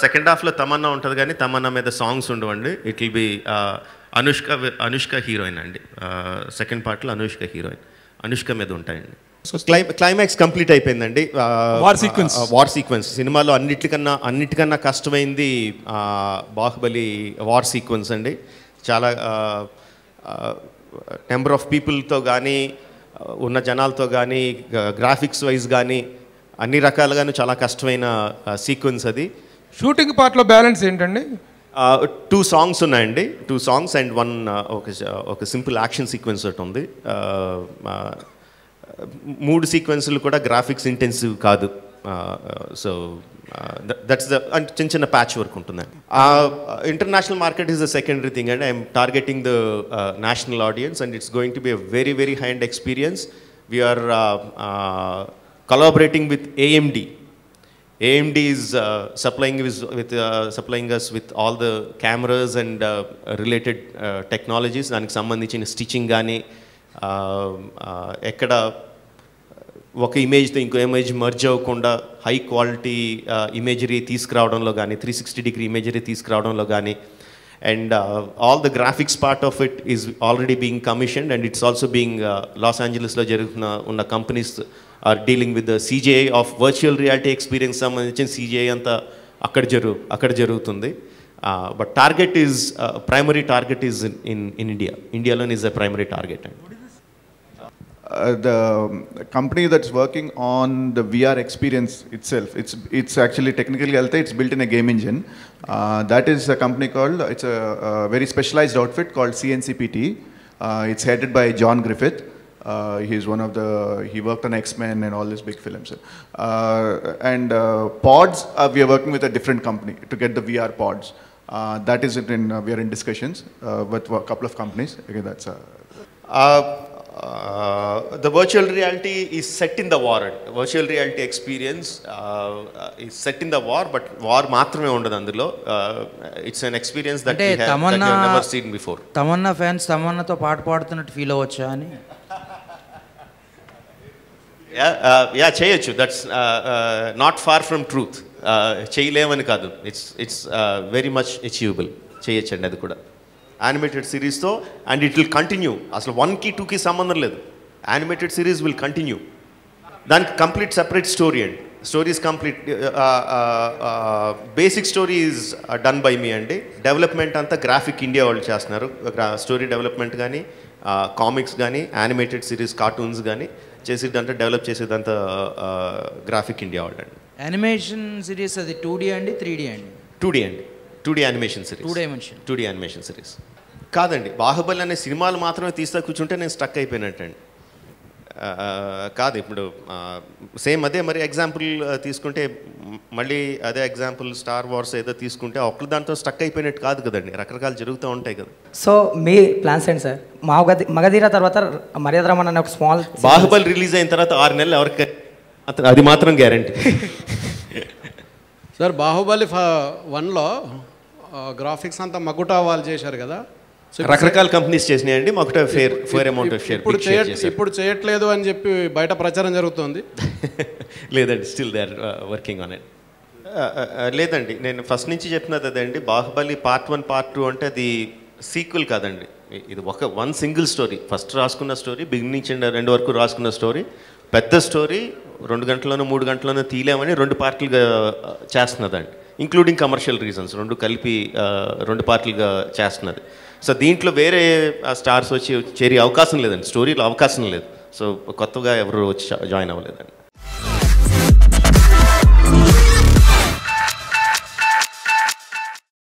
Second హాఫ్లో తమన్నా ఉంటుంది కానీ తమన్నా మీద సాంగ్స్ ఉండవండి. It will be Anushka heroine అండి. సెకండ్ పార్ట్లో అనుష్క హీరోయిన్, అనుష్క మీద ఉంటాయండి. సో క్లైమాక్స్ కంప్లీట్ అయిపోయిందండి. వార్ సీక్వెన్స్ సినిమాలో అన్నిటికన్నా కష్టమైంది బాహుబలి వార్ సీక్వెన్స్ అండి. చాలా నెంబర్ ఆఫ్ పీపుల్తో కానీ ఉన్న జనాలతో కానీ గ్రాఫిక్స్ వైజ్ కానీ అన్ని రకాలుగాను చాలా కష్టమైన సీక్వెన్స్ అది. షూటింగ్ పార్ట్లో బ్యాలెన్స్ ఏంటండి? 2 సాంగ్స్ ఉన్నాయండి, 2 సాంగ్స్ అండ్ ఒక సింపుల్ యాక్షన్ సీక్వెన్స్ ఒకటి ఉంది. 3 సీక్వెన్స్లు కూడా గ్రాఫిక్స్ ఇంటెన్సివ్ కాదు. సో దట్స్ ద చిన్న ప్యాచ్ వర్క్ ఉంటుందండి. International market is the secondary thing and I'm targeting the national audience and it's going to be a very very high and experience. We're collaborating with AMD. AMD is supplying us with all the cameras and related technologies. దానికి సంబంధించిన stitching కానీ ఎక్కడ ఒక ఇమేజ్తో ఇంకో image merge అవ్వకుండా high quality imagery తీసుకురావడంలో కానీ 360-degree imagery తీసుకురావడంలో కానీ and all the graphics part of it is already being commissioned and it's also being Los Angeles lo jaruguna unna companies are dealing with the CGI of virtual reality experience sambandhinచిన CGI anta akkada jarugutundi. But target is primary target is in India alone is the primary target. The company that's working on the VR experience itself, it's actually technically it's built in a game engine. That is a company called, it's a very specialized outfit called CNCPT. It's headed by John Griffith. He's one of he worked on X-Men and all these big films. And pods, we are working with a different company to get the VR pods. That is we are in discussions with a couple of companies. Okay, that's the virtual reality is set in the war. Virtual reality experience is set in the war, but war మాత్రమే ఉండదు అందులో. It's an experience that we have never seen before. Tamanna fans తమన్నాతో పాట పాడుతున్నట్టు feel అవ్వచ్చా అని? Yeah చేయొచ్చు. That's not far from truth. చేయలేమని కాదు, ఇట్స్ వెరీ మచ్ అచీవబుల్. చేయొచ్చండి అది కూడా యానిమేటెడ్ సిరీస్తో. And it will continue. అసలు 1కి 2కి సంబంధం లేదు. Animated series will continue. దానికి కంప్లీట్ సెపరేట్ స్టోరీ అండి. Story is complete. Basic story is done by me అండి. డెవలప్మెంట్ అంతా గ్రాఫిక్ ఇండియా వాళ్ళు చేస్తున్నారు. స్టోరీ డెవలప్మెంట్ కానీ కామిక్స్ కానీ యానిమేటెడ్ సిరీస్ కార్టూన్స్ కానీ చేసేదంతా డెవలప్ చేసేదంతా గ్రాఫిక్ ఇండియా వాళ్ళు అండి. యానిమేషన్ సిరీస్ అది 2D అండి 3D అండి? 2D అండి. 2D animation series. 2D animation series కాదండి. బాహుబలి అనే సినిమాలు మాత్రమే తీస్తా కూర్చుంటే నేను స్టక్ అయిపోయినట్టండి. కాదు ఇప్పుడు సేమ్ అదే మరి ఎగ్జాంపుల్ తీసుకుంటే మళ్ళీ అదే ఎగ్జాంపుల్ స్టార్ వార్స్ ఏదో తీసుకుంటే ఒక్కరు దాంతో స్టక్ అయిపోయినట్టు కాదు కదండి. రకరకాలు జరుగుతూ ఉంటాయి కదా. సో మీ ప్లాన్స్ ఏంటి సార్? మగధీర తర్వాత మర్యాద రమణ అనే ఒక స్మాల్ బాహుబలి రిలీజ్ అయిన తర్వాత 6 నెలలు ఎవరికి అది మాత్రం గ్యారంటీ. సార్ బాహుబలి 1లో గ్రాఫిక్స్ అంతా మకుటా వాళ్ళు చేశారు కదా, రకరకాల కంపెనీస్ చేసినాయండి. Makuta fair amount of share ఇప్పుడు చేయట్లేదు అని చెప్పి బయట ప్రచారం జరుగుతుంది. లేదండి, still they are working on it. లేదండి, నేను ఫస్ట్ నుంచి చెప్పినది అదండి. బాహుబలి పార్ట్ 1 పార్ట్ 2 అంటే అది సీక్వెల్ కాదండి. ఇది వన్ సింగిల్ స్టోరీ. ఫస్ట్ రాసుకున్న స్టోరీ, బిగినింగ్ నుంచి ఎండ్ వరకు రాసుకున్న స్టోరీ, పెద్ద స్టోరీ. 2 గంటల్లోనూ 3 గంటల్లోనూ తీలేమని 2 పార్ట్లుగా చేస్తున్నదండి. ఇంక్లూడింగ్ కమర్షియల్ రీజన్స్ 2 కలిపి 2 పార్ట్లుగా చేస్తున్నది. సో దీంట్లో వేరే స్టార్స్ వచ్చి చేరే అవకాశం లేదండి. స్టోరీలో అవకాశం లేదు. సో కొత్తగా ఎవరు వచ్చి జాయిన్ అవ్వలేదండి.